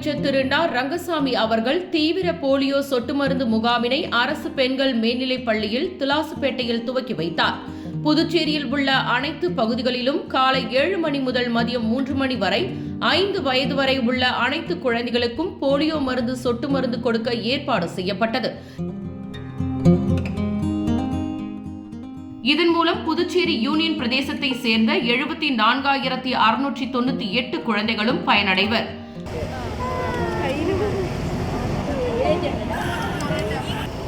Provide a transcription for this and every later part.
அமைச்சர் திரு ந. ரங்கசாமி அவர்கள் தீவிர போலியோ சொட்டு மருந்து முகாமினை அரசு பெண்கள் மேல்நிலைப் பள்ளியில் திலாசுப்பேட்டையில் துவக்கி வைத்தார். புதுச்சேரியில் உள்ள அனைத்து பகுதிகளிலும் காலை 7 மணி முதல் மதியம் 3 மணி வரை 5 வயது வரை உள்ள அனைத்து குழந்தைகளுக்கும் போலியோ மருந்து சொட்டு மருந்து கொடுக்க ஏற்பாடு செய்யப்பட்டது. இதன் மூலம் புதுச்சேரி யூனியன் பிரதேசத்தை சேர்ந்த 74,698 குழந்தைகளும் பயனடைவர்.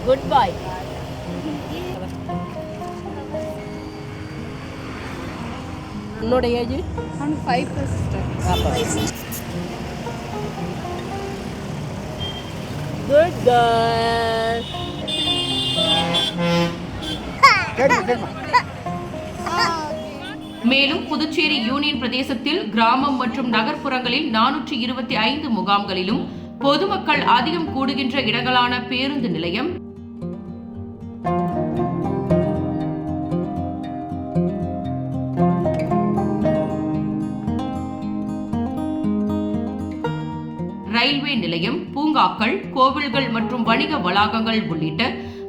குட் பாய். உன்னோட ஏஜ் 5+. Good girl. மேலும் புதுச்சேரி யூனியன் பிரதேசத்தில் கிராமம் மற்றும் நகர்ப்புறங்களில் 425 முகாம்களிலும் பொதுமக்கள் அதிகம் கூடுகின்ற இடங்களான பேருந்து நிலையம், ரயில்வே நிலையம், பூங்காக்கள், கோவில்கள் மற்றும் வணிக வளாகங்கள் உள்ளிட்ட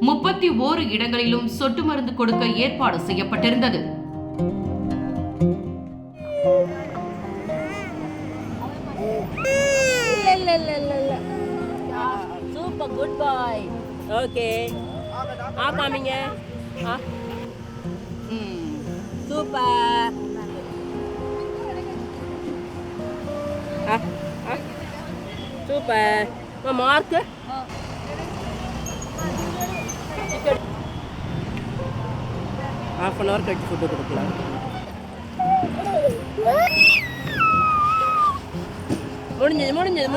31 இடங்களிலும் சொட்டு மருந்து கொடுக்க ஏற்பாடு செய்யப்பட்டிருந்தது. சூப்பர், குட் பாய். ஓகே, காமிங்க. சூப்பர். சூப்பர். மார்க் ½ hour கழிச்சு ஃபுட்டு கொடுக்கலாம். முடிஞ்சது.